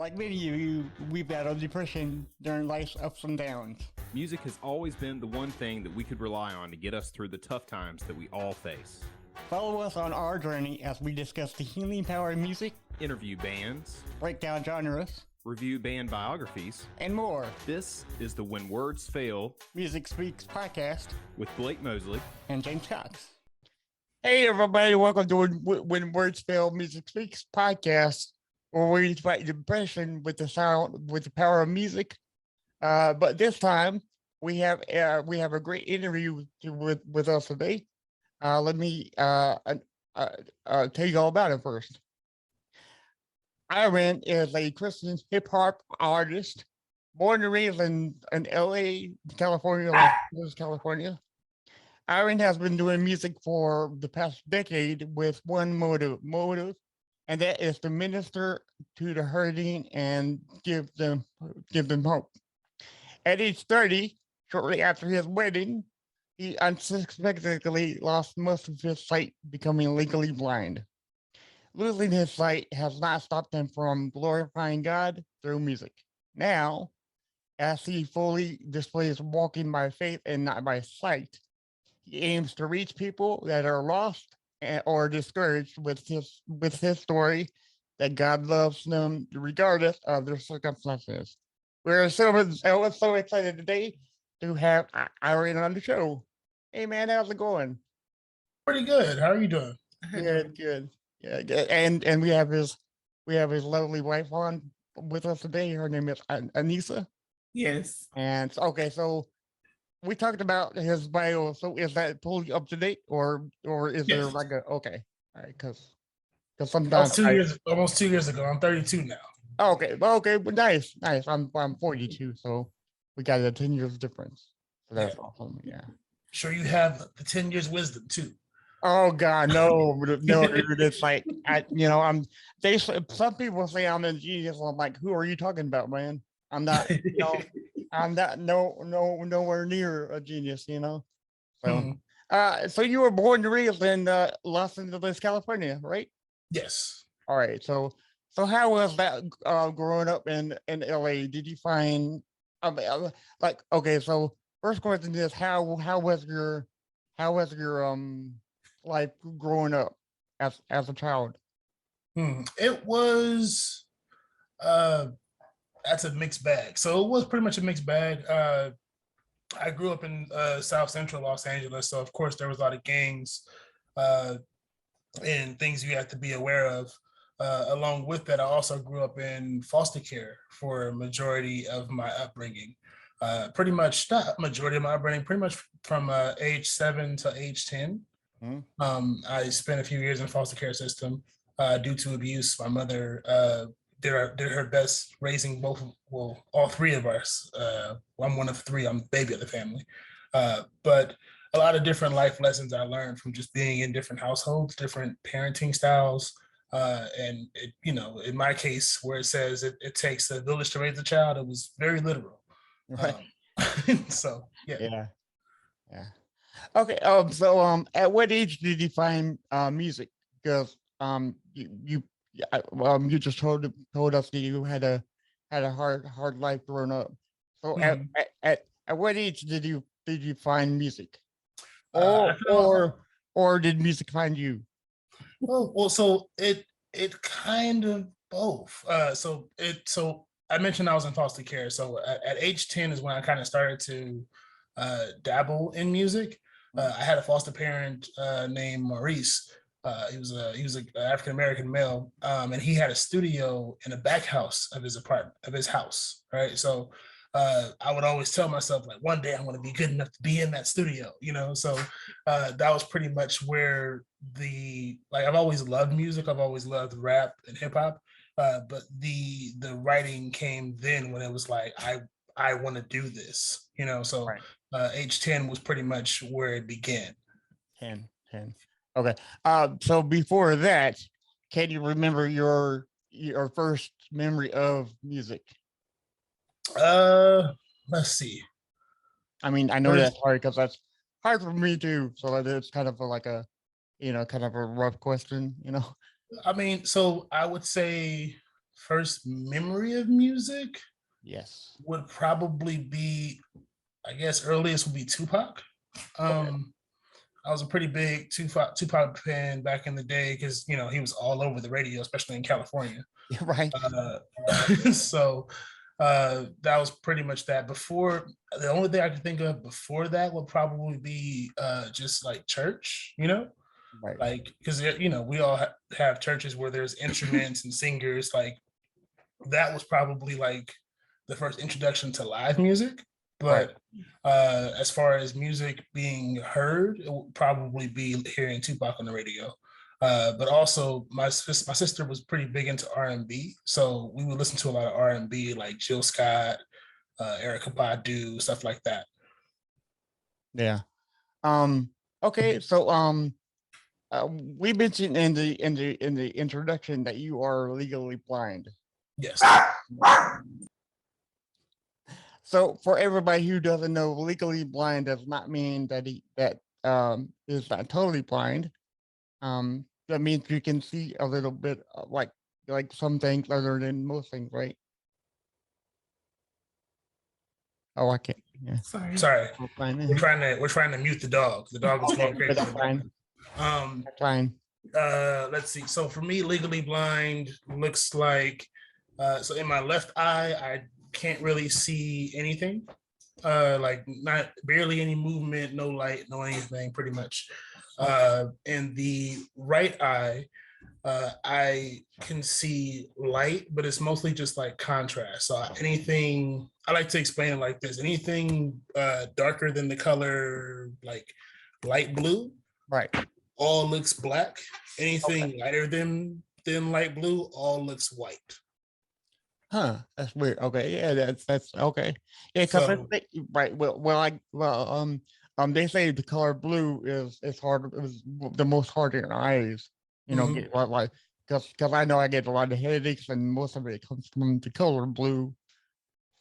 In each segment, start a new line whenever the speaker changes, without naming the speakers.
Like many of you, we battled depression during life's ups and downs.
Music has always been the one thing that we could rely on to get us through the tough times that we all face.
Follow us on our journey as we discuss the healing power of music,
Interview bands,
break down genres,
review band biographies,
and more.
This is the When Words Fail
Music Speaks podcast
with Blake Mosley
and James Cox. Hey everybody, welcome to When Words Fail Music Speaks podcast, where we fight depression with the power of music. But this time we have a great interview with us today. Let me tell you all about it first. Irin is a Christian hip hop artist, born and raised in LA, California, Los Angeles, California. Irin has been doing music for the past decade with one motive, and that is to minister to the hurting and give them hope. At age 30, shortly after his wedding, he unexpectedly lost most of his sight, becoming legally blind. Losing his sight has not stopped him from glorifying God through music. Now, as he fully displays walking by faith and not by sight, he aims to reach people that are lost or discouraged with his story that God loves them regardless of their circumstances. We're so excited today to have Irin on the show. Hey man, how's it going?
Pretty good. How are you doing?
Good. Yeah, good. And we have his lovely wife on with us today. Her name is Anissa.
Yes.
And so we talked about his bio. So is that fully up to date, or is there
Yes.
like all right, because sometimes
almost 2 years ago. I'm 32 now.
Okay, but nice. I'm 42, so we got a 10 years difference. So that's awesome. Yeah.
Sure, you have the 10 years wisdom too.
Oh God, no, dude, it's like some people say I'm a genius. I'm like, who are you talking about, man? I'm not, I'm not nowhere near a genius, So, so you were born and raised in Los Angeles, California, right?
Yes.
All right. So how was that growing up in LA? Did you find okay? So first question is how was your life growing up as a child?
It was that's a mixed bag. So it was pretty much a mixed bag. I grew up in South Central Los Angeles, so of course there was a lot of gangs and things you have to be aware of. Along with that, I also grew up in foster care for a majority of my upbringing. Pretty much not majority of my upbringing, pretty much from age 7 to age 10. I spent a few years in the foster care system due to abuse. My mother did her best raising all three of us. I'm one of three. I'm the baby of the family. But a lot of different life lessons I learned from just being in different households, different parenting styles. And in my case, where it says it takes a village to raise a child, it was very literal.
Right.
So yeah.
Okay. So at what age did you find music? Because you just told us that you had a hard life growing up. So at what age did you find music, or did music find you?
Well, so it kind of both. So I mentioned I was in foster care. So at age 10 is when I kind of started to dabble in music. I had a foster parent named Maurice. He was an African American male, and he had a studio in the back house of his house. Right. So I would always tell myself, like, one day I'm going to be good enough to be in that studio, So that was pretty much where I've always loved music. I've always loved rap and hip hop. But the writing came then when it was like, I want to do this, So right. Age 10 was pretty much where it began.
10. Okay. So before that, can you remember your first memory of music?
Let's see.
I mean, I know that's hard because that's hard for me too. So it's kind of kind of a rough question,
I mean, so I would say first memory of music
Yes.
would probably be, I guess, earliest would be Tupac. I was a pretty big Tupac fan back in the day because he was all over the radio, especially in California.
Right.
So that was pretty much that. Before, the only thing I could think of before that would probably be just like church,
Right.
like because we all have churches where there's instruments and singers. Like that was probably like the first introduction to live music. But as far as music being heard, it would probably be hearing Tupac on the radio. But also, my sister was pretty big into R&B, so we would listen to a lot of R&B, like Jill Scott, Erykah Badu, stuff like that.
Yeah. Okay. So we mentioned in the introduction that you are legally blind.
Yes.
So for everybody who doesn't know, legally blind does not mean that is not totally blind. That means you can see a little bit, like some things other than most things, right? Oh, I can't. Yeah.
Sorry.
Fine.
We're trying to mute the dog. The dog is going crazy.
That's fine. That's fine.
Let's see. So for me, legally blind looks like so in my left eye, I can't really see anything. Like not barely any movement, no light, no anything, pretty much. In the right eye, I can see light, but it's mostly just like contrast. So anything, I like to explain it like this: anything darker than the color like light blue,
right,
all looks black. Anything lighter than light blue, all looks white.
Huh? That's weird. Okay, yeah, that's okay. Yeah, because right. They say the color blue is hard. It was the most hard in eyes. Get like because I know I get a lot of headaches, and most of it comes from the color blue.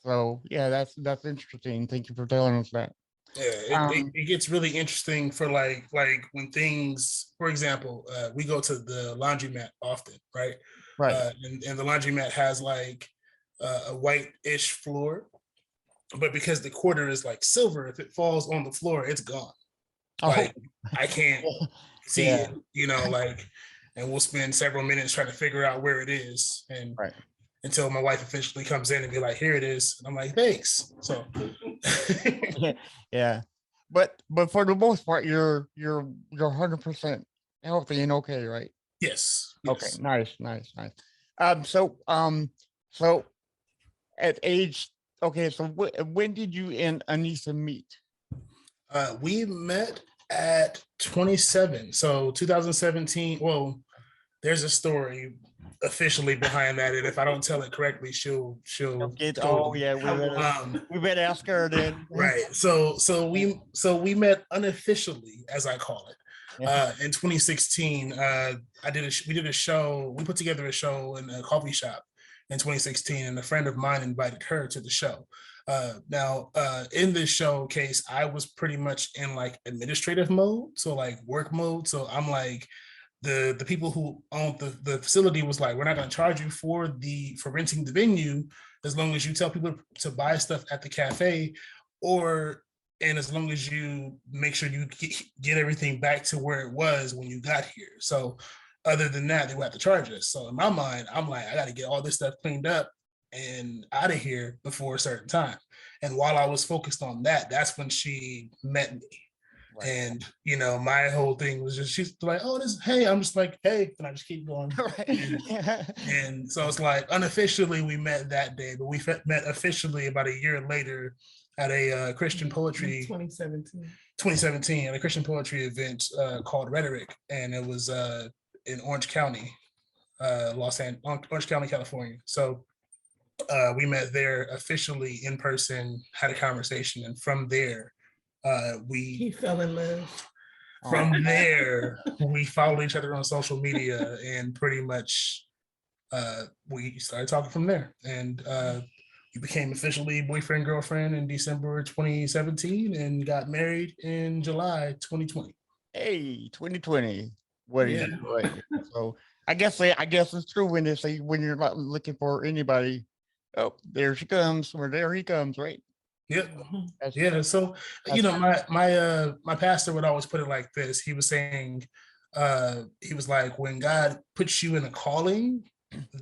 So yeah, that's interesting. Thank you for telling us that.
Yeah, it gets really interesting for like when things, for example, we go to the laundromat often, right?
Right.
And the laundromat has like a white-ish floor, but because the quarter is like silver, if it falls on the floor, it's gone. Like I can't see it, like, and we'll spend several minutes trying to figure out where it is, and until my wife officially comes in and be like, "Here it is." And I'm like, "Thanks." So,
yeah, but for the most part, you're 100% healthy and okay, right?
Yes.
Okay. Nice. So at age, okay. So when did you and Anissa meet?
We met at 27. So 2017. Well, there's a story officially behind that, and if I don't tell it correctly, she'll
get. Oh yeah, we better ask her then.
Right. So we met unofficially, as I call it. In 2016, we did a show. We put together a show in a coffee shop in 2016, and a friend of mine invited her to the show. Now, in this showcase, I was pretty much in like administrative mode, so like work mode. So I'm like, the people who owned the facility was like, we're not going to charge you for renting the venue as long as you tell people to buy stuff at the cafe, and as long as you make sure you get everything back to where it was when you got here. So other than that, they would have to charge us. So in my mind, I'm like, I got to get all this stuff cleaned up and out of here before a certain time. And while I was focused on that, that's when she met me. Right. And my whole thing was just, she's like, "Oh, hey," I'm just like, "Hey," and I just keep going. And so it's like unofficially we met that day, but we met officially about a year later at a Christian poetry 2017 at a Christian poetry event called Rhetoric, and it was in Orange County, Orange County, California. So we met there officially in person, had a conversation, and from there he fell in love. From there, we followed each other on social media, and pretty much we started talking from there. And we became officially boyfriend, girlfriend in December 2017 and got married in July 2020.
Hey, 2020. What is right? So I guess it's true when they say when you're not looking for anybody. Oh, there she comes, or there he comes, right?
Yep.
That's,
Yeah. So, you know, my pastor would always put it like this. He was saying, he was like, when God puts you in a calling,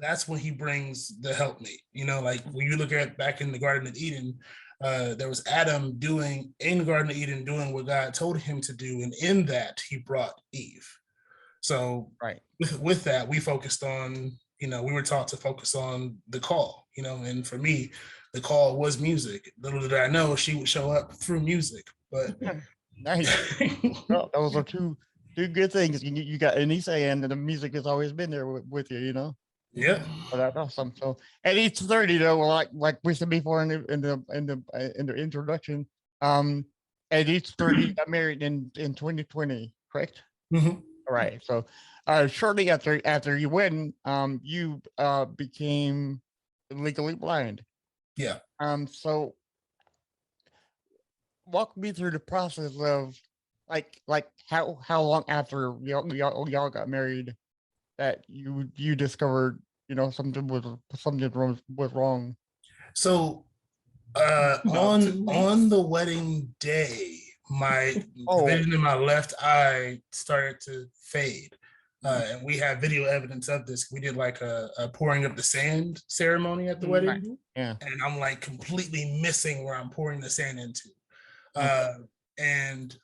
that's when he brings the helpmate. You know, like when you look at back in the Garden of Eden, there was Adam doing in the Garden of Eden, doing what God told him to do. And in that he brought Eve. So
right.
with that, we focused on, you know, we were taught to focus on the call, you know, and for me, the call was music. Little did I know she would show up through music, but
Nice. Well, those are two good things. You got any saying that the music has always been there with you, you know.
yeah.
Oh, that's awesome. So at age 30, though, like we said before in the introduction, at age 30, you got married in 2020, correct?
Mhm.
All right. So shortly after you went, you became legally blind.
Yeah.
So walk me through the process of like how long after y'all got married that you discovered, you know, something was wrong.
So
About 2 weeks.
on the wedding day, my
Oh,
vision in my left eye started to fade. And we have video evidence of this. We did like a pouring of the sand ceremony at the
Mhm.
wedding,
yeah.
and I'm like completely missing where I'm pouring the sand into.
Okay.
And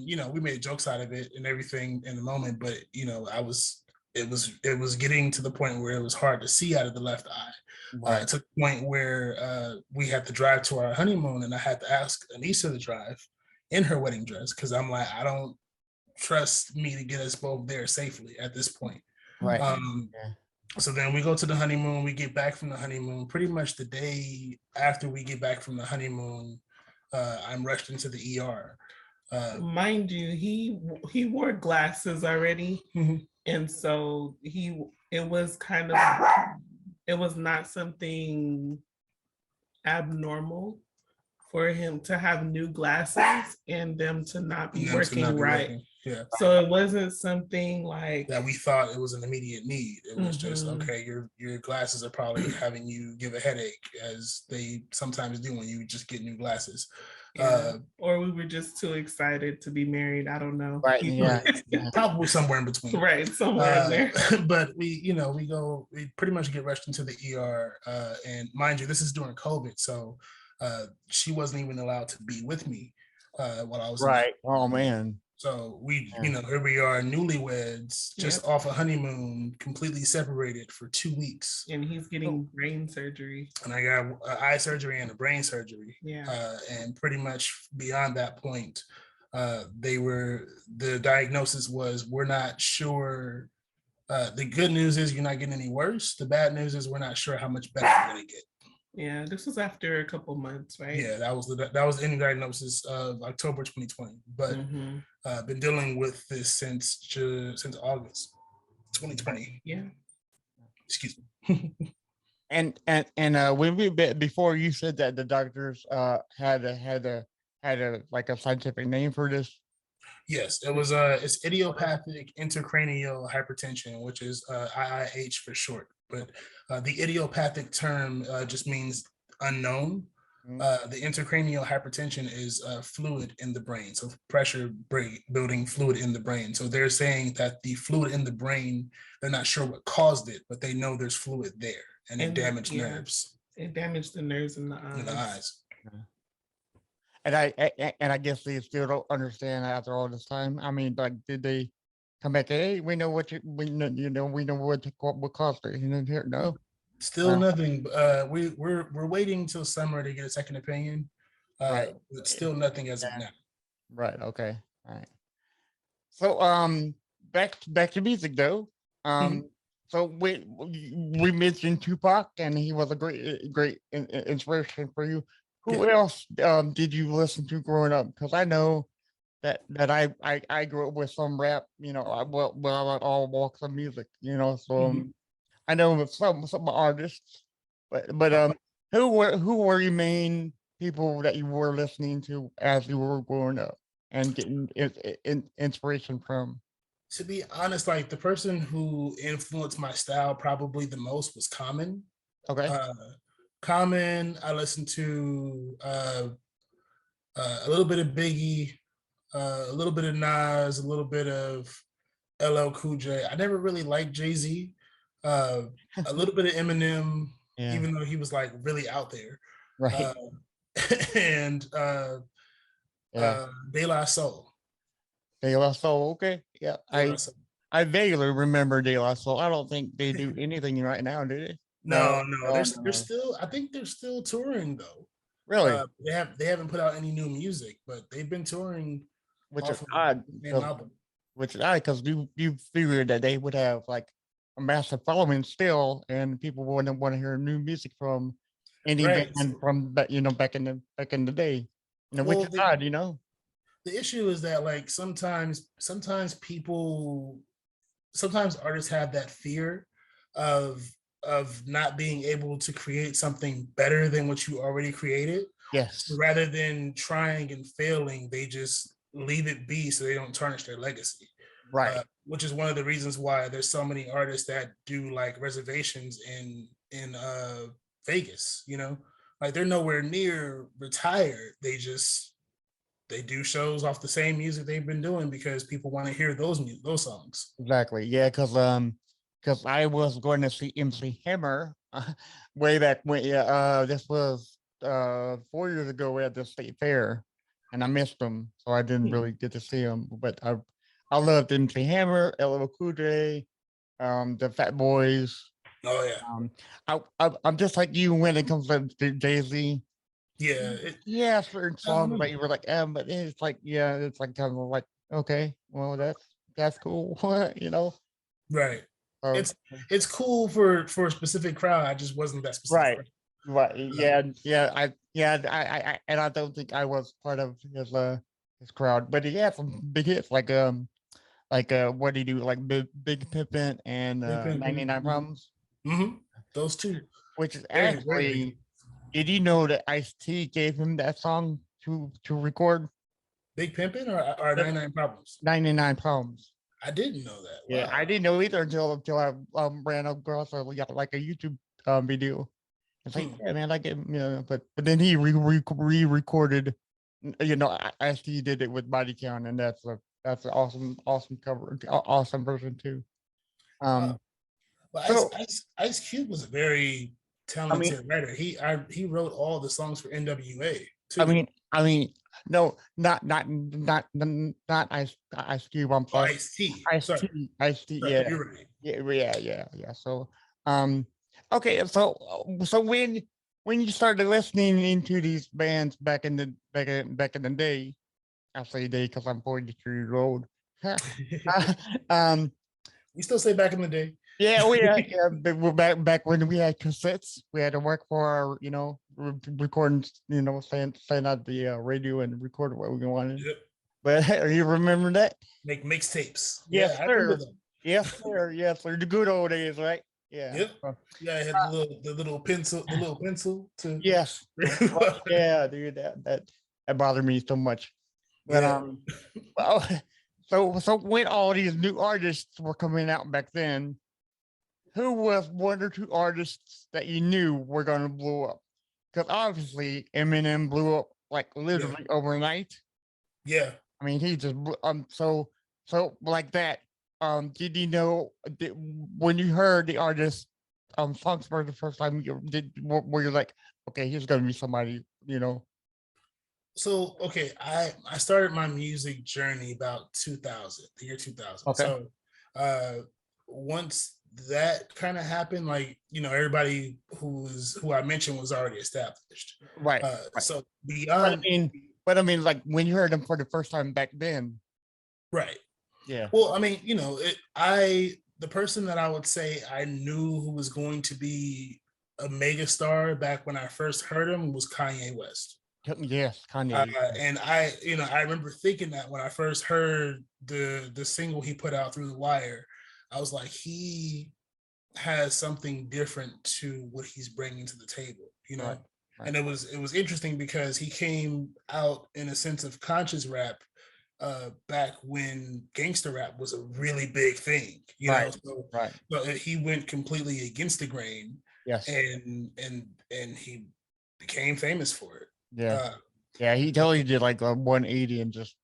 you know, we made jokes out of it and everything in the moment, but you know, it was getting to the point where it was hard to see out of the left eye.
Right.
To the point where we had to drive to our honeymoon, and I had to ask Anissa to drive in her wedding dress because I'm like, I don't trust me to get us both there safely at this point.
Right.
Yeah. So then we go to the honeymoon. We get back from the honeymoon. Pretty much the day after we get back from the honeymoon, I'm rushed into the ER.
Mind you, he wore glasses already,
Mhm.
and so it was not something abnormal for him to have new glasses and them to not be working right.
Yeah.
So it wasn't something like
that we thought it was an immediate need. It was just,
Mhm.
okay, your glasses are probably having you give a headache, as they sometimes do when you just get new glasses.
Yeah. Or we were just too excited to be married. I don't know.
Right. Yeah.
Probably somewhere in between.
Right, somewhere in there.
But we pretty much get rushed into the ER. And mind you, this is during COVID. So she wasn't even allowed to be with me while I was
Right. Oh man.
So we,
Yeah.
you know, here we are, newlyweds, just
Yep.
off a honeymoon, completely separated for 2 weeks.
And he's getting brain surgery.
And I got eye surgery and a brain surgery.
Yeah.
And pretty much beyond that point, the diagnosis was, we're not sure. The good news is you're not getting any worse. The bad news is we're not sure how much better you're gonna get.
Yeah, this was after a couple months, right?
Yeah, that was the end diagnosis of October 2020. But
Mhm.
been dealing with this since August 2020.
Yeah.
Excuse me.
And when before you said that the doctors had a like a scientific name for this.
Yes, it was it's idiopathic intracranial hypertension, which is IIH for short. But the idiopathic term just means unknown. The intracranial hypertension is fluid in the brain, so pressure building fluid in the brain. So they're saying that the fluid in the brain, they're not sure what caused it, but they know there's fluid there, and it damaged nerves.
It damaged the nerves in the eyes.
In the eyes.
And I guess they still don't understand after all this time. I mean, like, did they come back? Hey, we know what we know what caused it. You know, here, no.
Still nothing. We're waiting till summer to get a second opinion.
Right.
But still nothing as of now.
Right. Okay. All right. So back to music though. So we mentioned Tupac, and he was a great inspiration for you. Who else did you listen to growing up? Because I know that I grew up with some rap, you know, all walks of music, you know. So I know some artists, but who were your main people that you were listening to as you were growing up and getting inspiration from?
To be honest, like the person who influenced my style probably the most was Common.
Okay.
Common, I listened to a little bit of Biggie, a little bit of Nas, a little bit of LL Cool J. I never really liked Jay-Z. A little bit of Eminem,
Yeah.
even though he was like really out there.
Right.
And
Yeah.
De La Soul.
De La Soul. Okay. Yeah.
De La Soul.
I vaguely remember De La Soul. I don't think they do anything right now, do they?
No, they're
no.
still. I think they're still touring though.
Really,
They haven't put out any new music, but they've been touring
which
off
is
of
odd.
the same album.
Which is odd because you figured that they would have like a massive following still, and people wouldn't want to hear new music from any
Right.
band from back back in the day. Which
Well,
is odd,
the issue is that like sometimes artists have that fear of not being able to create something better than what you already created.
Yes.
So rather than trying and failing, they just leave it be so they don't tarnish their legacy.
Right.
Which is one of the reasons why there's so many artists that do like reservations in Vegas, like they're nowhere near retired. They do shows off the same music they've been doing because people want to hear those songs.
Exactly. Yeah, because I was going to see MC Hammer way back when. Yeah, this was 4 years ago at the state fair, and I missed him, so I didn't really get to see him. But I loved MC Hammer, LL Cool J, the Fat Boys.
Oh yeah.
I'm just like you when it comes to Jay-Z.
Yeah.
Yeah, certain songs that you were like, but it's like, yeah, it's like kind of like, okay, well, that's cool,
Right.
So,
It's cool for a specific crowd. I just wasn't that specific.
Right. Yeah. I and I don't think I was part of his crowd, but he had some big hits like what do you do like Big Pimpin' and
Big Pimpin',
99 Problems.
Mm-hmm. Those two.
Which is
Very,
actually, did you know that Ice-T gave him that song to record?
Big Pimpin' or 99 Problems?
99 Problems.
I didn't know that.
Yeah,
Wow.
I didn't know either until I ran across like a YouTube video. It's like, yeah, man, I get, but then he re-recorded, Ice-T did it with Body Count, and that's an awesome cover, awesome version too.
But Ice Cube was a very talented writer. He wrote all the songs for NWA too.
I mean, no, not Ice Cube. I'm sorry.
Ice-T.
Ice-T.
Sorry,
Yeah.
you're right.
Yeah. So, okay. So when you started listening into these bands back in the day, I say day because I'm 43 years old.
We still say back in the day.
Yeah, but we're back when we had cassettes. We had to work for our, recording, saying out the radio and record what we wanted.
Yep.
But you remember that?
Make mixtapes.
Yes,
I
sir.
remember them.
Yes, sir. Yes, sir. The good old days, right? Yeah.
Yep. Yeah, I had the little pencil to.
Yes. Yeah, dude, that bothered me so much. But well, so when all these new artists were coming out back then, who was one or two artists that you knew were going to blow up? Because obviously Eminem blew up like literally overnight.
Yeah.
I mean, he just so like that. Did you know when you heard the artist songs for the first time? Were you like, okay, he's going to be somebody,
So okay, I started my music journey about 2000, the year 2000.
Okay.
So once that kind of happened, like everybody who I mentioned was already established.
Right.
So beyond,
but I mean, like when you heard them for the first time back then.
Right.
Yeah.
Well, I mean, the person that I would say I knew who was going to be a mega star back when I first heard him was Kanye West.
Yes, Kanye.
And I remember thinking that when I first heard the single he put out, Through the Wire, I was like, he has something different to what he's bringing to the table,
Right.
And it was interesting because he came out in a sense of conscious rap back when gangster rap was a really big thing, you
Right.
know. So,
Right.
so he went completely against the grain,
Yes.
and he became famous for it.
Yeah. Yeah. He totally did like a 180 and just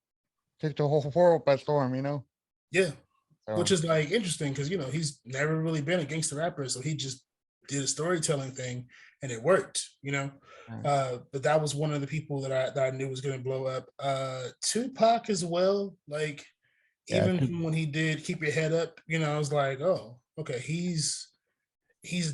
took the whole world by storm, you know?
Yeah,
So,
which is like interesting because you know he's never really been a gangster rapper, so he just did a storytelling thing and it worked, you know. But that was one of the people that I knew was going to blow up. Tupac as well, like
yeah.
even from when he did Keep Your Head Up, you know, I was like, oh, okay, he's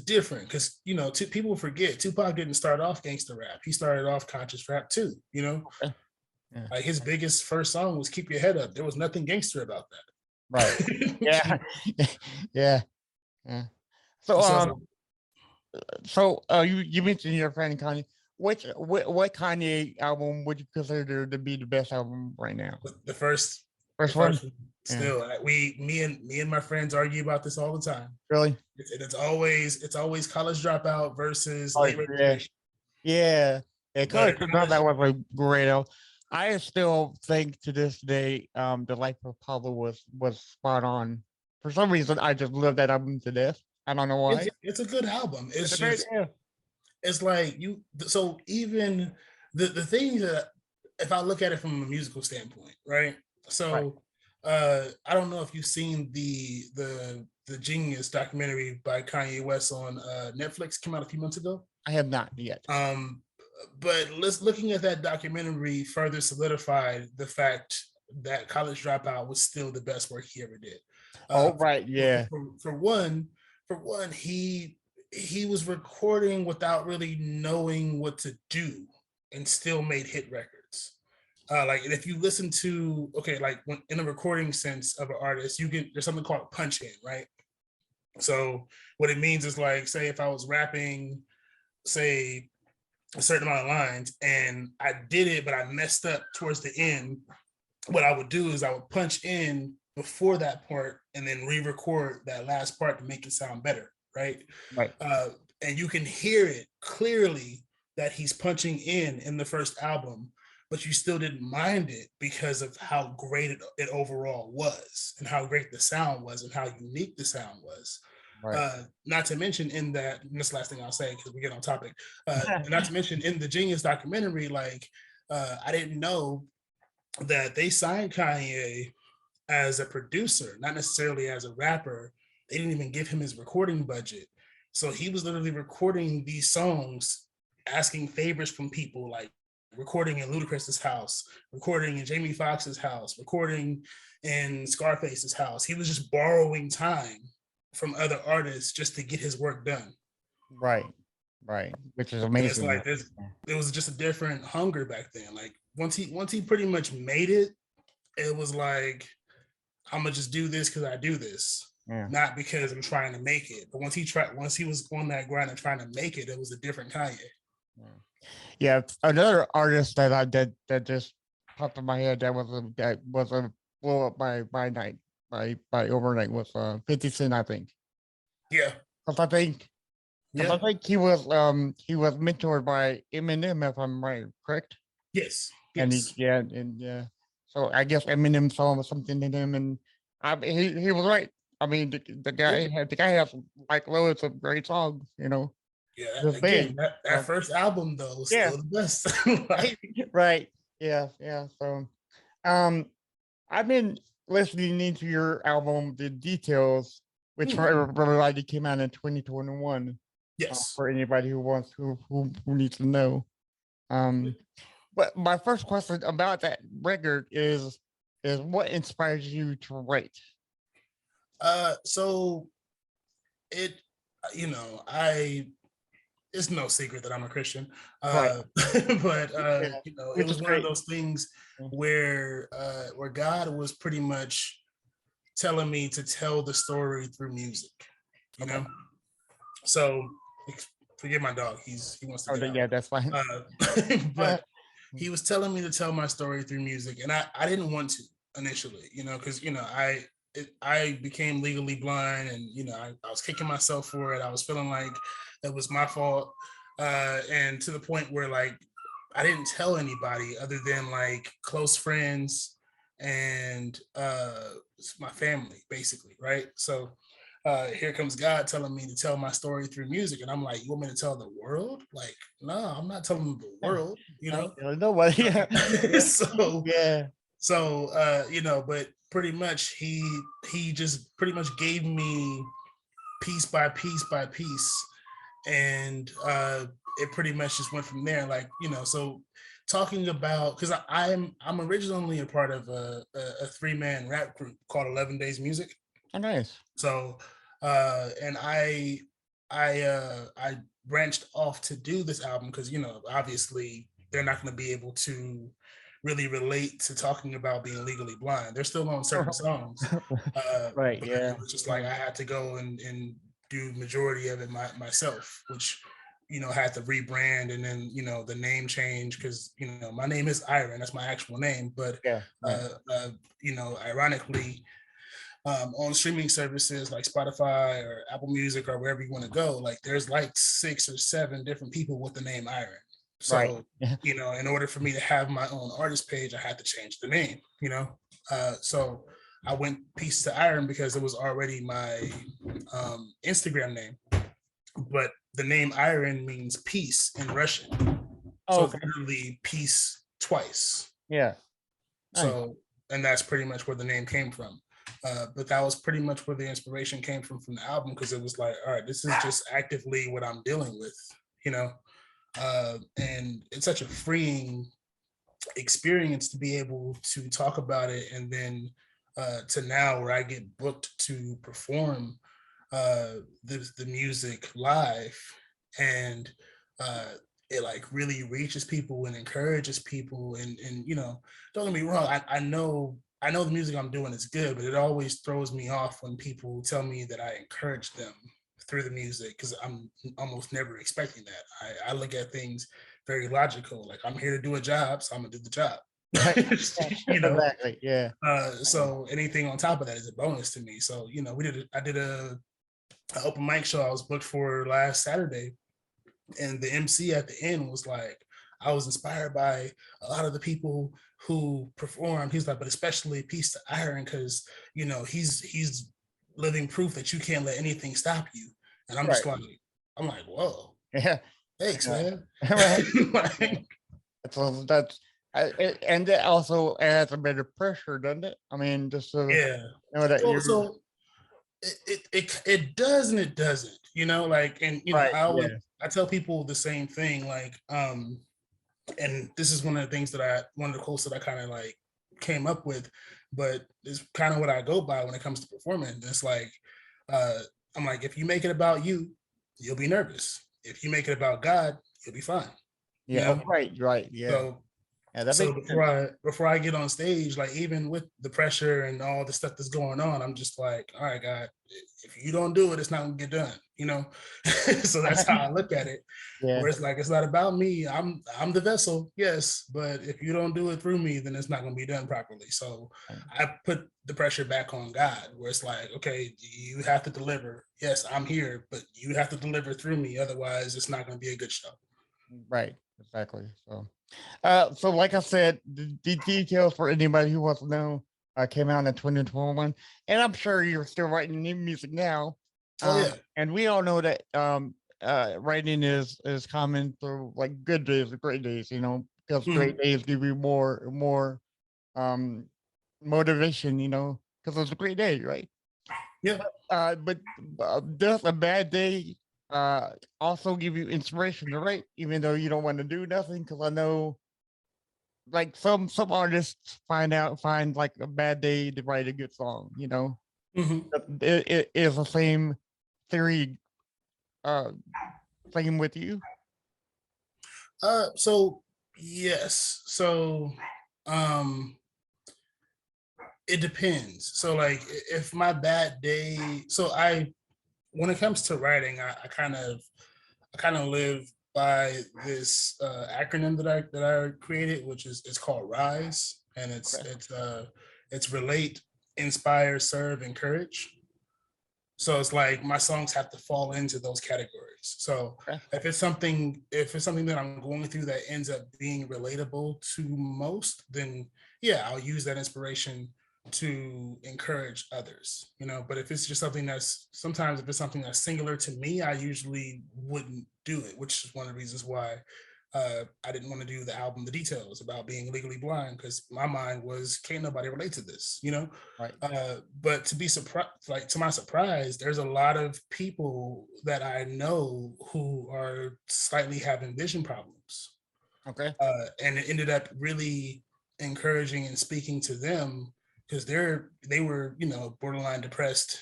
different because you know people forget Tupac didn't start off gangster rap. He started off conscious rap too, you know.
Yeah.
Like his biggest first song was Keep Your Head Up. There was nothing gangster about that.
Right. Yeah. Yeah. Yeah. So
So
you mentioned your friend Kanye. What Kanye album would you consider to be the best album right now?
the first
First one?
still me and my friends argue about this all the time.
Really?
It's always College Dropout versus
Oh,
Late Registration.
yeah. College
But
Dropout was a great album. I still think to this day, The Life of Pablo was spot on. For some reason, I just love that album to death. I don't know why.
it's a good album. It's
a great,
just
yeah.
it's like you. So even the thing that if I look at it from a musical standpoint, right? So I don't know if you've seen the Genius documentary by Kanye West on Netflix, came out a few months ago.
I have not yet.
But looking at that documentary further solidified the fact that College Dropout was still the best work he ever did.
Right, yeah.
For one, he was recording without really knowing what to do, and still made hit records. Like if you listen to like when in a recording sense of an artist, there's something called a punch in, right? So what it means is like, say if I was rapping, say a certain amount of lines and I did it, but I messed up towards the end, what I would do is I would punch in before that part and then re-record that last part to make it sound better, right?
Right.
And you can hear it clearly that he's punching in the first album, but you still didn't mind it because of how great it overall was and how great the sound was and how unique the sound was. Right. Not to mention in that, and this is the last thing I'll say because we get on topic, not to mention in the Genius documentary, like I didn't know that they signed Kanye as a producer, not necessarily as a rapper. They didn't even give him his recording budget. So he was literally recording these songs, asking favors from people, like recording in Ludacris's house, recording in Jamie Foxx's house, recording in Scarface's house. He was just borrowing time from other artists just to get his work done.
Right. Which is amazing.
It's like there was just a different hunger back then. Like once he pretty much made it, it was like, I'm gonna just do this because I do this. Yeah. Not because I'm trying to make it. But once he was on that grind and trying to make it, it was a different Kanye.
Yeah, another artist that just popped in my head that was a blow up by overnight was 50 Cent, I think.
Yeah.
I think he was mentored by Eminem, if I'm right, correct?
Yes.
And so I guess Eminem saw something in him, and he was right. I mean, the guy has like loads of great songs, you know.
Yeah, again, that first album though was still the best.
Right. Yeah. So, I've been listening into your album, The Details, which for everybody came out in 2021.
Yes.
For anybody who needs to know. But my first question about that record is what inspires you to write?
So it, it's no secret that I'm a Christian, right. But it was one of those things where God was pretty much telling me to tell the story through music, you know. So forgive my dog; he wants to.
Yeah, that's fine.
But he was telling me to tell my story through music, and I didn't want to initially, because I became legally blind, and I was kicking myself for it. I was feeling like it was my fault, and to the point where like I didn't tell anybody other than like close friends and it's my family, basically, right? So here comes God telling me to tell my story through music, and I'm like, you want me to tell the world? Like, no, I'm not telling the world, you know.
Nobody. Yeah.
so
Yeah.
but pretty much he just pretty much gave me piece by piece by piece, and it pretty much just went from there. Like, so talking about, because I'm originally a part of a 3-man rap group called 11 Days Music.
Oh, nice.
So and I branched off to do this album because obviously they're not going to be able to really relate to talking about being legally blind. They're still on certain songs,
Right.
but
Yeah.
it was just like I had to go and do majority of it myself, which had to rebrand, and then the name change, because my name is Irin, that's my actual name, but
Yeah.
ironically, on streaming services like Spotify or Apple Music or wherever you want to go, like there's like 6 or 7 different people with the name Irin. So,
right.
in order for me to have my own artist page, I had to change the name, so I went Peace2Irin because it was already my Instagram name, but the name Irin means peace in Russian. So it's literally peace twice.
Yeah. Nice.
So, and that's pretty much where the name came from. But that was pretty much where the inspiration came from the album, because it was like, all right, this is just actively what I'm dealing with, and it's such a freeing experience to be able to talk about it, and then to now where I get booked to perform the music live, and it like really reaches people and encourages people, and don't get me wrong, I know the music I'm doing is good, but it always throws me off when people tell me that I encourage them through the music, because I'm almost never expecting that. I look at things very logical, like I'm here to do a job, so I'm gonna do the job.
Exactly. Yeah.
So anything on top of that is a bonus to me. So I did a open mic show I was booked for last Saturday, and the MC at the end was like, I was inspired by a lot of the people who performed. He's like, but especially Peace2Irin, because he's living proof that you can't let anything stop you. And I'm just like, I'm like, whoa,
Yeah.
thanks, man.
That's and it also adds a bit of pressure, doesn't it? I mean, just so know that
well, so it does and it doesn't, like, and I tell people the same thing, like, and this is one of the quotes that I kind of like came up with, but it's kind of what I go by when it comes to performing. It's like, I'm like, if you make it about you, you'll be nervous. If you make it about God, you'll be fine.
Yeah. Right. Yeah.
So before I get on stage, like even with the pressure and all the stuff that's going on, I'm just like, all right, God, if you don't do it, it's not gonna get done, So that's how I look at it.
Yeah.
Where it's like, it's not about me. I'm the vessel, yes, but if you don't do it through me, then it's not gonna be done properly. So I put the pressure back on God, where it's like, okay, you have to deliver. Yes, I'm here, but you have to deliver through me. Otherwise, it's not gonna be a good show.
Right. Exactly. So like I said, the details for anybody who wants to know came out in 2021, and I'm sure you're still writing new music now. And we all know that writing is common through like good days and great days, because great days give you more motivation, because it's a great day, right?
Yeah.
But does a bad day also give you inspiration to write, even though you don't want to do nothing? Because I know, like some artists find like a bad day to write a good song. It is the same theory. Same with you.
So yes. So it depends. So like if my bad day, when it comes to writing, I kind of live by this acronym that I created, which is, it's called RISE, and it's relate, inspire, serve, encourage. So it's like my songs have to fall into those categories. So
Okay.
if it's something that I'm going through that ends up being relatable to most, then yeah, I'll use that inspiration to encourage others, you know. But if it's just something that's sometimes if it's something that's singular to me, I usually wouldn't do it, which is one of the reasons why I didn't want to do the album The Details about being legally blind, because my mind was can't nobody relate to this, you know.
Right.
But to be surprised, like to my surprise, there's a lot of people that I know who are slightly having vision problems,
Okay.
and it ended up really encouraging and speaking to them because they were, you know, borderline depressed,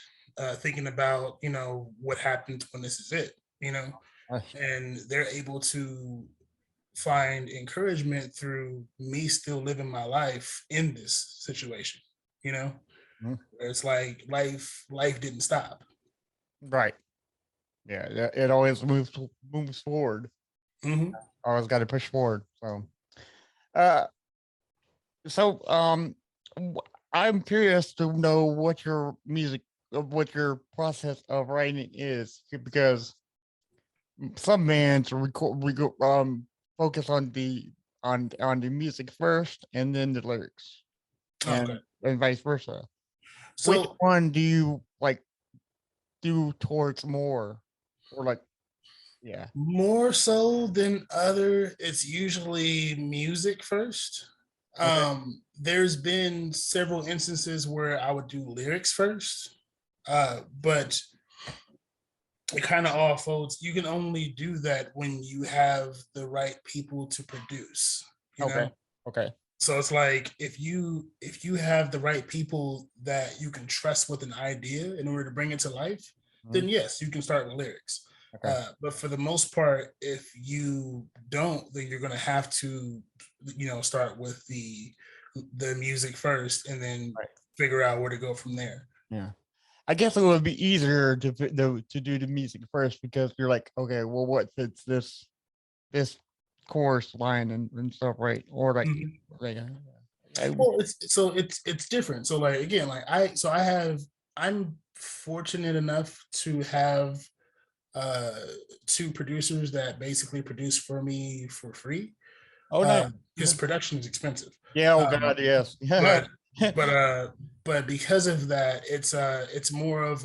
thinking about, you know, what happens when this is it, you know,
Right.
and they're able to find encouragement through me still living my life in this situation, you know.
Mhm.
It's like life didn't stop.
Right. Yeah. It always moves forward.
Mhm.
Always got to push forward. Uh, so I'm curious to know what your what your process of writing is, because some bands focus on the music first and then the lyrics,
Okay.
and vice versa. Which
So
one do you like do towards more, or like, yeah?
more so than other, it's usually music first.
Okay.
There's been several instances where I would do lyrics first, but it kind of all folds. You can only do that when you have the right people to produce, you
Okay.
know.
Okay.
So it's like if you have the right people that you can trust with an idea in order to bring it to life, then
Mhm.
yes, you can start with lyrics.
Okay.
But for the most part, if you don't, then you're gonna have to, you know, start with the music first, and then
Right.
figure out where to go from there.
Yeah. I guess it would be easier to do the music first, because you're like, okay, well, what fits this chorus line and stuff, right? Or
Mhm.
like I,
Well, it's different. So like again, like I'm fortunate enough to have uh two producers that basically produce for me for free,
oh, nice.
because production is expensive.
Yeah. Oh
um
God. Yes.
but but but because of that, it's more of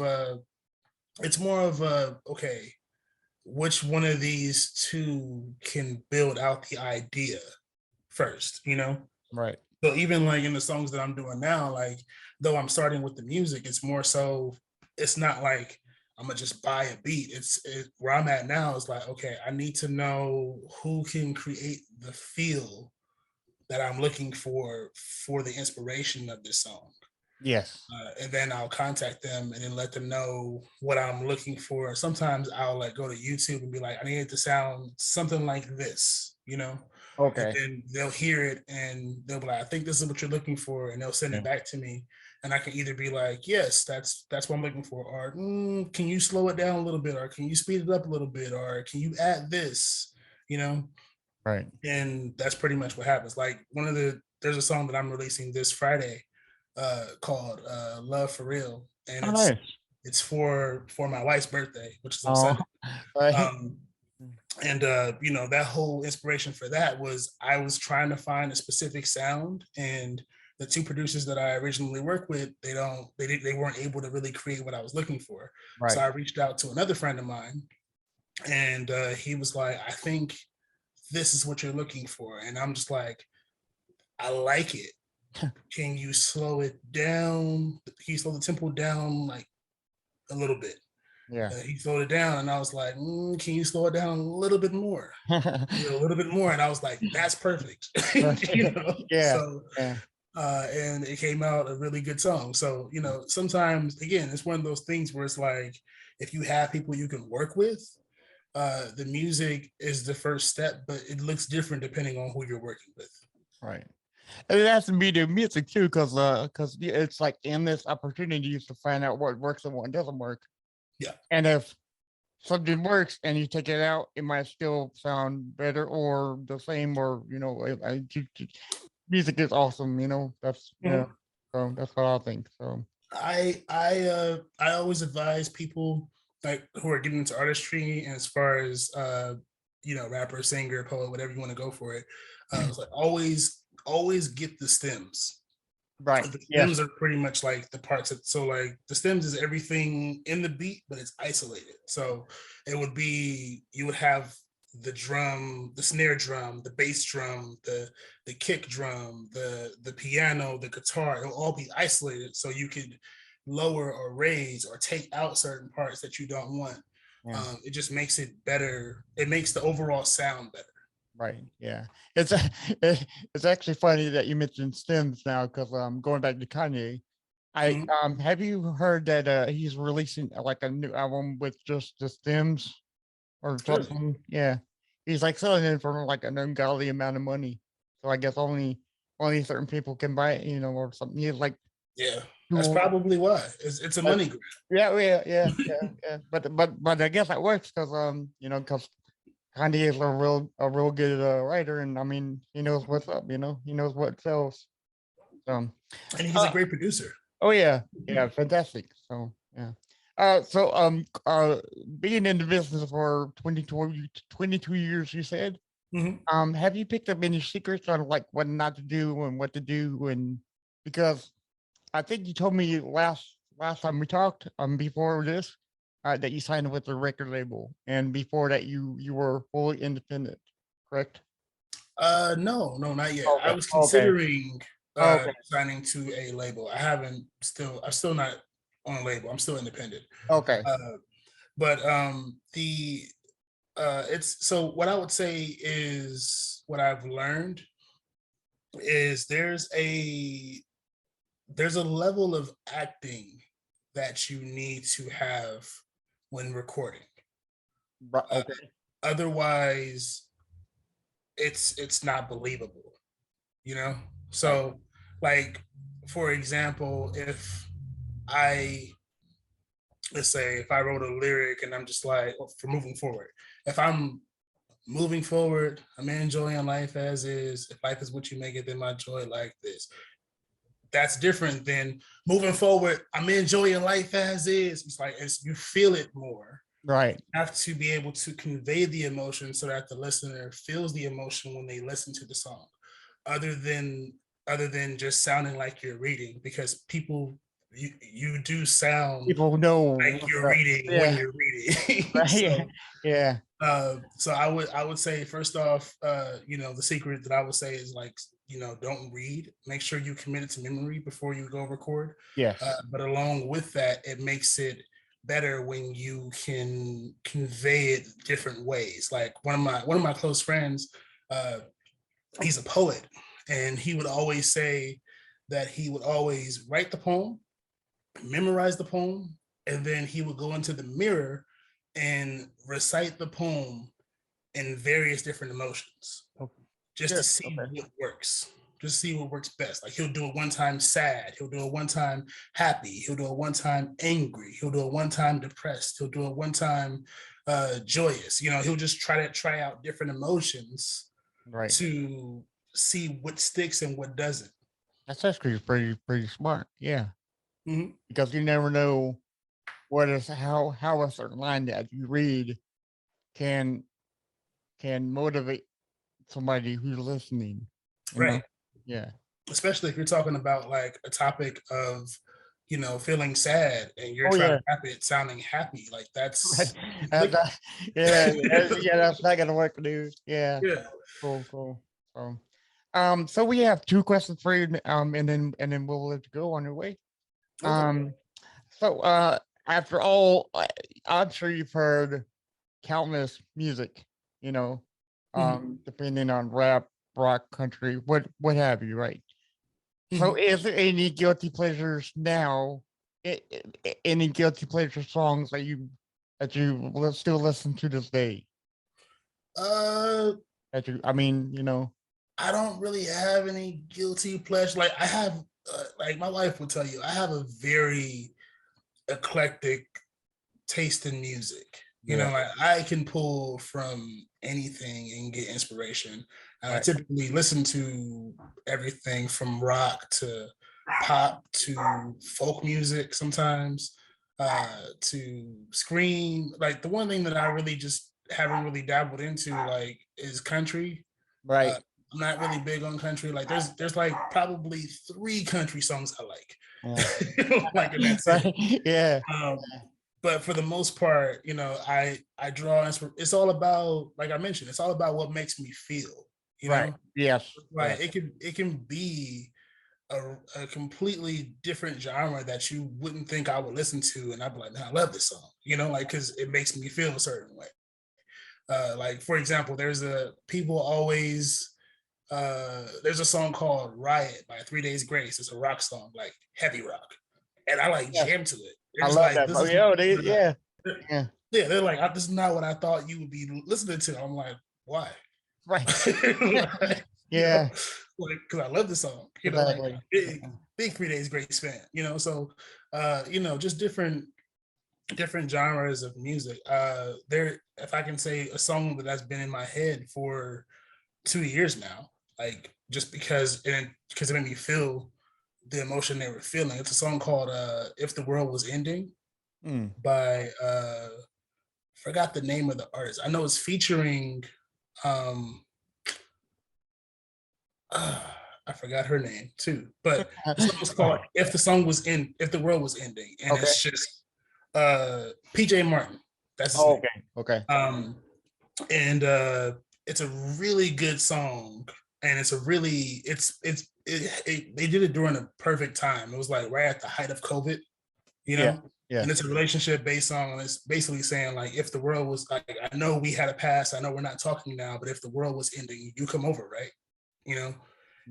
a okay, which one of these two can build out the idea first, you know.
Right.
So even like in the songs that I'm doing now, like though I'm starting with the music, it's more so it's not like I'm gonna just buy a beat. Where I'm at now is like, okay, I need to know who can create the feel that I'm looking for the inspiration of this song.
Yes.
And then I'll contact them and then let them know what I'm looking for. Sometimes I'll like go to YouTube and be like, I need it to sound something like this, you know? And
Okay.
then they'll hear it and they'll be like, I think this is what you're looking for, and they'll send
Yeah.
it back to me, and I can either be like, yes, that's what I'm looking for, or can you slow it down a little bit, or can you speed it up a little bit, or can you add this, you know?
Right.
And that's pretty much what happens. Like there's a song that I'm releasing this Friday, called Love for Real, and
Oh, nice.
it's for my wife's birthday, which is on
Oh,
Sunday.
right.
Um, and you know, that whole inspiration for that was I was trying to find a specific sound, and the two producers that I originally worked with, they weren't able to really create what I was looking for. So
Right.
I reached out to another friend of mine, and he was like, I think this is what you're looking for. And I'm just like, I like it. Can you slow it down? Can you slow the tempo down like a little bit?
Yeah.
He slowed it down, and I was like, can you slow it down a little bit more? You know, a little bit more. And I was like, that's perfect. You know,
Yeah.
so
Yeah.
and it came out a really good song. So, you know, sometimes again, it's one of those things where it's like if you have people you can work with, the music is the first step, but it looks different depending on who you're working with.
Right. And it has to be the music too, because it's like endless opportunities to find out what works and what doesn't work.
Yeah.
And if something works and you take it out, it might still sound better or the same, or music is awesome. That's
Mhm.
So that's what I think. So
I always advise people like who are getting into artistry, and as far as rapper, singer, poet, whatever you want to go for it. It's like always get the stems.
Right.
The
Yes.
stems are pretty much like the parts that, so like the stems is everything in the beat, but it's isolated. So it would be, you would have the drum, the snare drum, the bass drum, the kick drum, the piano, the guitar. It'll all be isolated, so you could lower or raise or take out certain parts that you don't want.
Yeah.
It just makes it better. It makes the overall sound better.
Right. Yeah. It's it's actually funny that you mentioned stems now, because going back to Kanye, I
Mhm.
have you heard that he's releasing like a new album with just the stems or
Really?
something? Yeah. He's like selling it for like an ungodly amount of money. So I guess only certain people can buy it, or something. He's like
Yeah, that's
two
probably why. It's a money grab.
yeah. But I guess that works because because Kanye is a real good writer, and I mean he knows what's up, he knows what sells. So
And he's a
uh,
great producer.
oh yeah, fantastic. So yeah. Being in the business for 22 years, you said.
Mhm.
Have you picked up any secrets on like what not to do and what to do? And because I think you told me last time we talked, before this, that you signed with a record label, and before that you were fully independent, correct?
No, not yet. I
Okay.
was
Okay.
considering
Okay.
signing to a label. I'm still not on a label. I'm still independent.
Okay.
Uh, but the it's so what I would say is what I've learned is there's a level of acting that you need to have when recording.
Right.
Uh,
Okay.
Otherwise, it's not believable, you know?
Right.
So, like, for example, if I, let's say, if I wrote a lyric and I'm just like, for moving forward, if I'm moving forward, I'm enjoying life as is. If life is what you make it, then my joy like this. That's different than moving forward. I'm enjoying life as is. It's like you feel it more.
Right.
Have to be able to convey the emotion so that the listener feels the emotion when they listen to the song, other than just sounding like you're reading, because people, you do sound
People know.
like you're reading when
Yeah.
you're reading.
Right. Yeah.
So
Yeah.
so I would say, first off, the secret that I would say is, like, don't read. Make sure you commit it to memory before you go record.
Yes.
But along with that, it makes it better when you can convey it different ways. Like one of my close friends, uh, he's a poet, and he would always say that he would always write the poem, memorize the poem, and then he would go into the mirror and recite the poem in various different emotions,
Okay.
just to
Good.
see
Okay.
what works. Just see what works best. Like, he'll do it one time sad, he'll do it one time happy, he'll do it one time angry, he'll do it one time depressed, he'll do it one time joyous. He'll just try out different emotions
Right.
to see what sticks and what doesn't.
That's actually pretty smart. Yeah.
Mhm.
Because you never know what is how a certain line that you read can motivate somebody who's listening. You know?
Right.
Yeah.
Especially if you're talking about like a topic of, feeling sad, and you're
Oh
trying
yeah.
to wrap it sounding happy. Like,
Right.
that's
That- yeah. Yeah. That's not gonna work, dude. Yeah.
yeah.
Cool. So we have two questions for you, and then we'll let you go on your way.
Okay.
Um, so after all, I'm sure you've heard countless music, you know,
Mhm.
depending on rap, rock, country, what have you, right? So
Mhm.
is there any guilty pleasures now? Any guilty pleasure songs that you still listen to this day?
Uh,
I mean,
I don't really have any guilty pleasure. Like, I have, like, my wife will tell you, I have a very eclectic taste in music.
yeah,
Like, I can pull from anything and get inspiration. And I
right,
typically listen to everything from rock to pop to folk music sometimes, to scream. Like the one thing that I really just haven't really dabbled into like is country.
Right.
I'm not really big on country. Like there's like probably 3 country songs I like. Like, and that's it.
Right. Yeah.
But for the most part, I draw it's all about, like I mentioned, it's all about what makes me feel,
Right. Yes.
Like
Yes.
it can be a completely different genre that you wouldn't think I would listen to, and I'd be like, man, I love this song, like because it makes me feel a certain way. Like for example, there's a song called Riot by 3 Days Grace. It's a rock song, like heavy rock, and I like
Yes.
jam to it. They're
I
just
love
like,
that.
this
Oh,
is
yeah.
not
Yeah. Yeah.
yeah, they're like, this is not what I thought you would be listening to. I'm like, why?
Right.
Like,
Yeah.
like because I love the song, like
Exactly.
big 3 Days Grace fan, so just different genres of music. There, if I can say a song that's been in my head for 2 years now, like just because it made me feel the emotion they were feeling. It's a song called If the World Was Ending by forgot the name of the artist. I know it's featuring I forgot her name too, but the song was called If the World Was Ending, and it's just PJ Martin. That's his name.
Okay.
And it's a really good song, and it's a really they did it during a perfect time. It was like right at the height of COVID,
Yeah.
And it's a relationship based song. It's basically saying like, if the world was like, I know we had a past, I know we're not talking now, but if the world was ending, you come over, right?
Right.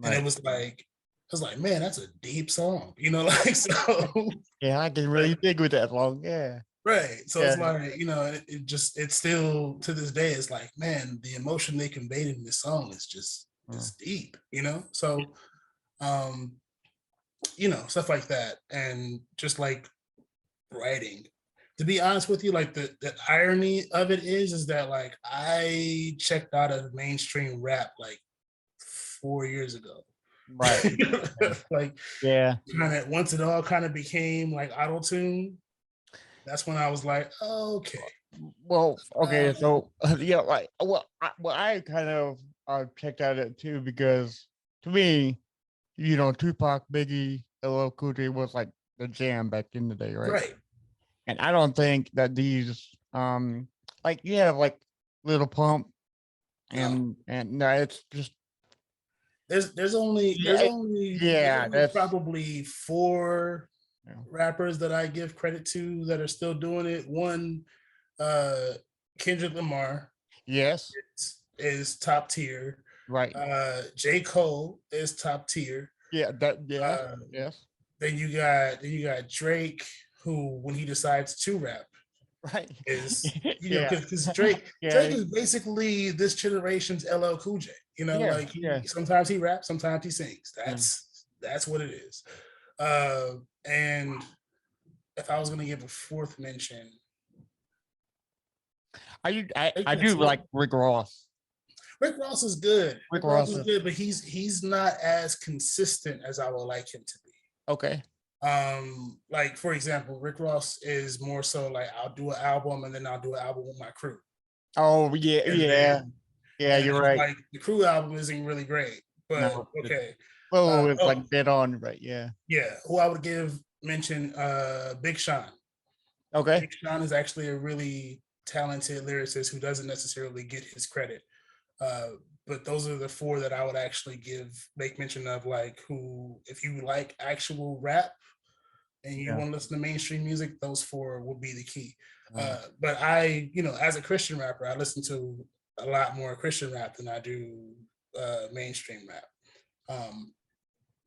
And it was like, man, that's a deep song, like so.
Yeah, I can really dig with that song. Yeah.
Right. So
Yeah.
it's like, it's still to this day, it's like, man, the emotion they conveyed in this song is just deep, So stuff like that. And just like writing. To be honest with you, like the irony of it is that like I checked out of mainstream rap like 4 years ago.
Right.
Like,
yeah.
Kind of once it all kind of became like auto tune, that's when I was like, oh, okay.
Well, okay, so yeah, like I kind of checked out it too, because to me, Tupac, Biggie, LL Cool J was like the jam back in the day, right?
Right.
And I don't think that these like you have like Little Pump and no, it's just
there's only probably 4 rappers that I give credit to that are still doing it. One, Kendrick Lamar,
yes,
is top tier.
Right.
J. Cole is top tier.
Yeah, yes.
Then you got Drake, who when he decides to rap,
right,
is because Drake is basically this generation's LL Cool J. Like sometimes he raps, sometimes he sings. That's what it is. And if I was gonna give a 4th mention,
I do like Rick Ross.
Rick Ross is good.
Rick Ross is
good, but he's not as consistent as I would like him to be.
Okay.
Like for example, Rick Ross is more so like, I'll do an album and then I'll do an album with my crew.
Oh yeah, you're right.
Like the crew album isn't really great, but okay.
Well, it's like dead on, right? Yeah.
Yeah. Who I would mention Big Sean.
Okay.
Big Sean is actually a really talented lyricist who doesn't necessarily get his credit. But those are the 4 that I would actually make mention of, like, who, if you like actual rap and you want to listen to mainstream music, those 4 will be the key. But I, as a Christian rapper, I listen to a lot more Christian rap than I do mainstream rap.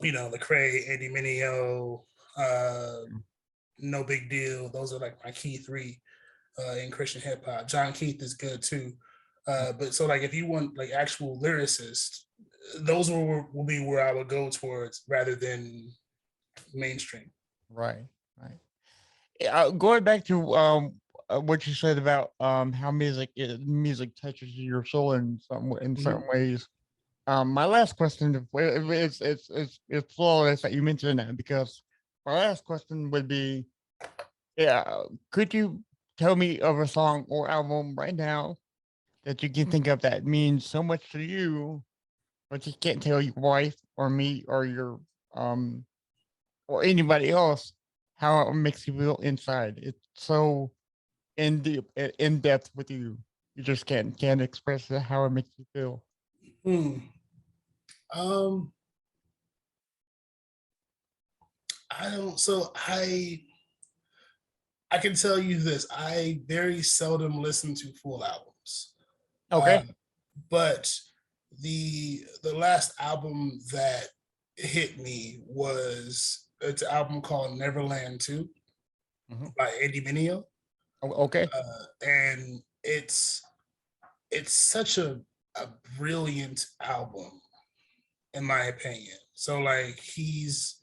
Lecrae, Eddie Mineo, No Big Deal. Those are like my key 3 in Christian hip hop. John Keith is good too. But so like if you want like actual lyricists, those will be where I would go towards rather than mainstream.
Right. Going back to what you said about how music touches your soul in certain ways. My last question it's flawless that you mentioned that because my last question would be, yeah, could you tell me of a song or album right now that you can think of that means so much to you, but you can't tell your wife or me or your or anybody else how it makes you feel inside? It's so in depth with you. You just can't express it, how it makes you feel.
Hmm. Um, I don't. So I can tell you this. I very seldom listen to full albums.
Okay.
But the last album that hit me was it's an album called Neverland 2 by Andy Mineo.
Okay.
And it's such a brilliant album in my opinion. So like he's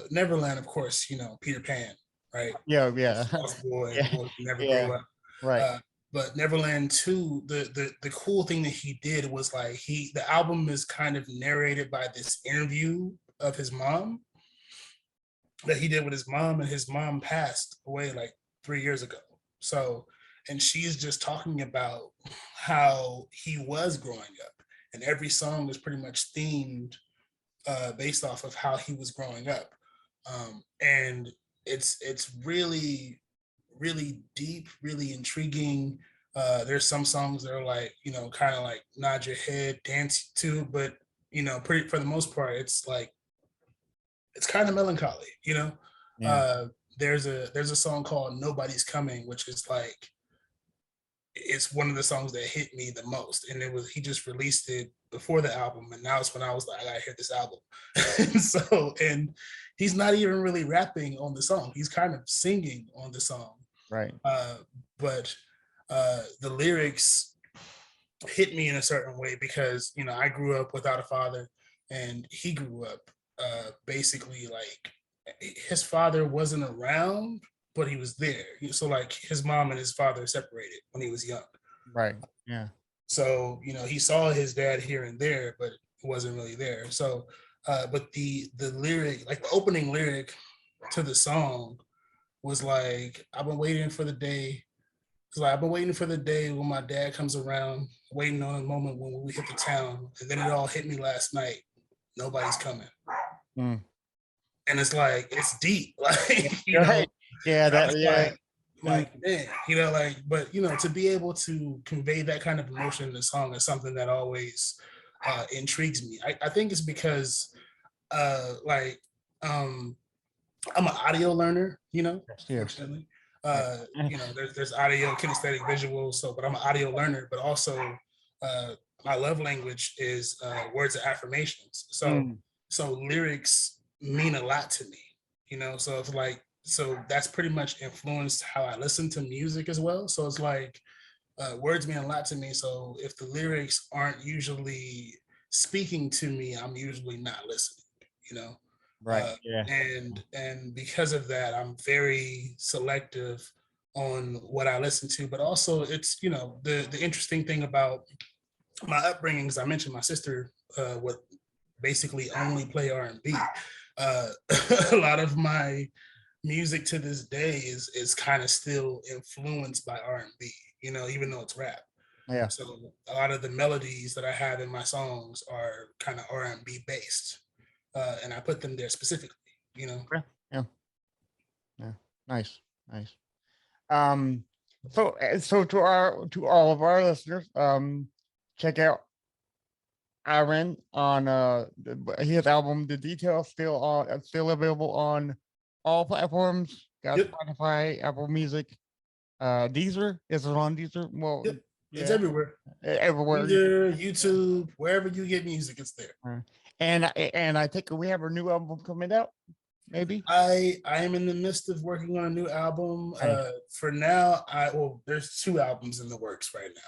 Neverland, of course, you know, Peter Pan, right?
Yeah, yeah.
Lost boy,
Yeah.
boy who never
Yeah.
grew up.
Right.
But Neverland 2, the cool thing that he did was like the album is kind of narrated by this interview of his mom that he did with his mom, and his mom passed away like 3 years ago. So, and she's just talking about how he was growing up, and every song is pretty much themed based off of how he was growing up, and it's really deep, really intriguing. There's some songs that are like, you know, kind of like nod your head, dance to, but you know, pretty for the most part, it's like it's kind of melancholy, you know.
Yeah.
There's a song called Nobody's Coming, which is like it's one of the songs that hit me the most. And it was he just released it before the album, and now it's when I was like, I gotta hear this album. And he's not even really rapping on the song, he's kind of singing on the song.
Right.
But the lyrics hit me in a certain way because, you know, I grew up without a father, and he grew up basically like his father wasn't around, but he was there. So like his mom and his father separated when he was young.
Right. Yeah.
So, you know, he saw his dad here and there, but it wasn't really there. So, but the lyric, like the opening lyric to the song was like, I've been waiting for the day. It's like, I've been waiting for the day when my dad comes around, waiting on a moment when we hit the town. And then it all hit me last night. Nobody's coming.
Mm.
And it's like, it's deep. Like, you know,
Right. Yeah. That. Yeah.
like man, you know, like, but you know, to be able to convey that kind of emotion in the song is something that always intrigues me. I think it's because like I'm an audio learner, you know,
Yes.
fortunately. You know, there's audio, kinesthetic, visual, so but I'm an audio learner, but also my love language is words of affirmations. So lyrics mean a lot to me, you know. So it's like, so that's pretty much influenced how I listen to music as well. So it's like words mean a lot to me. So if the lyrics aren't usually speaking to me, I'm usually not listening, you know.
Right. Yeah.
And because of that, I'm very selective on what I listen to. But also, it's, you know, the interesting thing about my upbringing is I mentioned my sister would basically only play R&B. A lot of my music to this day is kind of still influenced by R&B, you know, even though it's rap.
Yeah.
So a lot of the melodies that I have in my songs are kind of R&B based, and I put them there specifically, you know.
Yeah. Yeah. Nice. Nice. Um. So to all of our listeners, check out Iron on his album. The Details still available on all platforms. Got
Yep.
Spotify, Apple Music, Deezer. Is it on Deezer? Well,
Yep. It's
yeah,
everywhere.
everywhere.
Either YouTube, wherever you get music, it's there.
And I think we have a new album coming out. Maybe.
I am in the midst of working on a new album.
Nice.
For now, there's 2 albums in the works right now.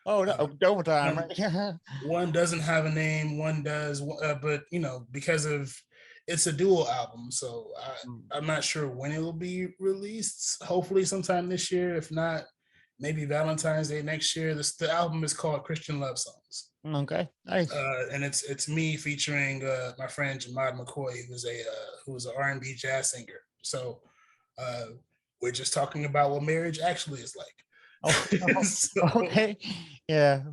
Oh, no, double time,
one-
right?
One doesn't have a name, one does, but you know, because of it's a dual album, so I'm not sure when it will be released. Hopefully, sometime this year. If not, maybe Valentine's Day next year. The album is called Christian Love Songs.
Okay, nice.
And it's me featuring my friend Jamad McCoy, who was an R&B jazz singer. So we're just talking about what marriage actually is like.
Okay, yeah.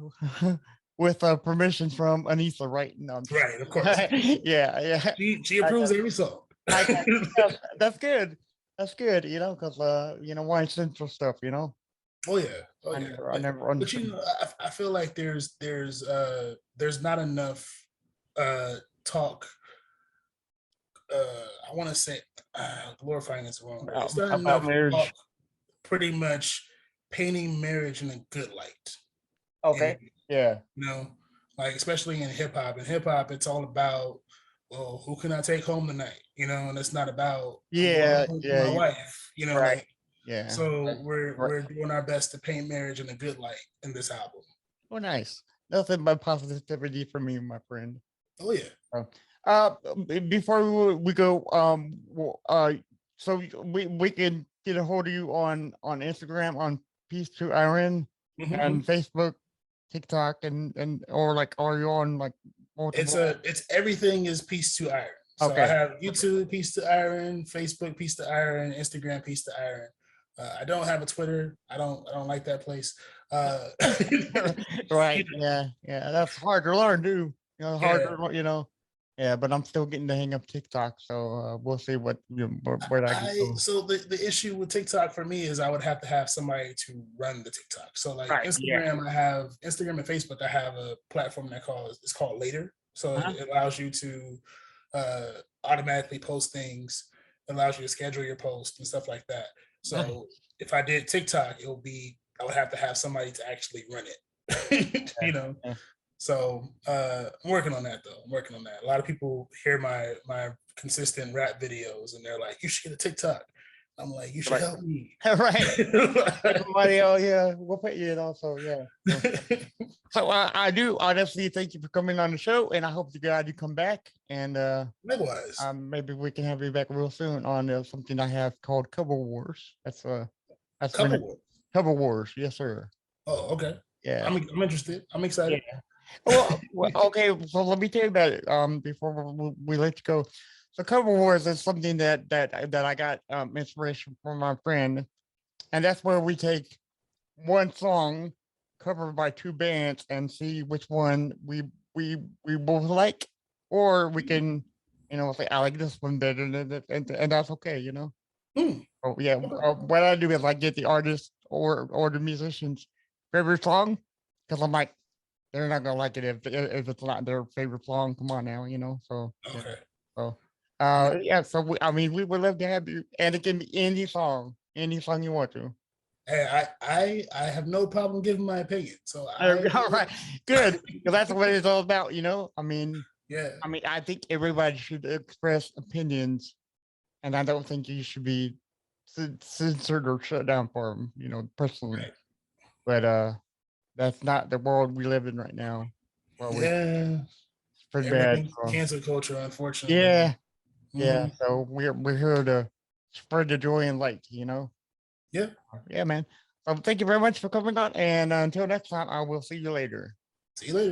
With permission from Anissa, right? No,
right, of course.
Yeah.
She approves every song.
That's good. That's good. Because wine central stuff.
Oh yeah,
I
yeah.
never
But
understood.
I feel like there's not enough talk. I want to say glorifying is the wrong word. It's not
About
enough
marriage.
talk, pretty much painting marriage in a good light.
Okay. Yeah.
Like especially in hip hop. In hip hop, it's all about, well, who can I take home tonight? And it's not about I'm going home to my wife.
Right.
Like,
yeah.
so we're doing our best to paint marriage in a good light in this album.
Oh, nice. Nothing but positivity for me, my friend.
Oh yeah.
Before we go, so we can get a hold of you on Instagram on Peace2Irin and Facebook, TikTok, and are you on like multiple?
It's everything is Peace2Irin. So
Okay.
I have YouTube Peace2Irin, Facebook Peace2Irin, Instagram Peace2Irin. I don't have a Twitter. I don't like that place.
Right. Yeah. That's hard to learn, too. Hard to Yeah, but I'm still getting the hang of TikTok, so we'll see where I can go.
So the issue with TikTok for me is I would have to have somebody to run the TikTok. So like Instagram, I have Instagram and Facebook. I have a platform it's called Later. So it allows you to automatically post things. It allows you to schedule your post and stuff like that. So if I did TikTok, I would have to have somebody to actually run it. So I'm working on that though. I'm working on that. A lot of people hear my consistent rap videos and they're like, "You should get a TikTok." I'm like, "You should help me."
Right. Everybody, we'll put you in also. Yeah. So I do honestly thank you for coming on the show, and I hope you come back and
likewise.
Maybe we can have you back real soon on something I have called Cover Wars. That's
Cover Wars.
Cover Wars. Yes, sir.
Oh, okay.
Yeah.
I'm interested. I'm excited.
Yeah. Well, okay. So let me tell you about it. Before we let you go, so Cover Wars is something that I got inspiration from my friend, and that's where we take one song covered by two bands and see which one we both like, or we can say I like this one better, and that's okay, Oh yeah. What I do is I get the artist or the musician's favorite song, because I'm like, they're not gonna like it if it's not their favorite song. Come on now, So
okay.
So yeah. So we would love to have you, and it can be any song you want to.
Hey, I have no problem giving my opinion. So
all right, good, because that's what it's all about.
Yeah.
I think everybody should express opinions, and I don't think you should be censored or shut down for them. Personally,
right.
But that's not the world we live in right now.
Well,
it's pretty bad.
Cancel culture, unfortunately.
Yeah. Yeah. So we're here to spread the joy and light.
Yeah.
Yeah, man. Thank you very much for coming on, and until next time, I will see you later.
See you later.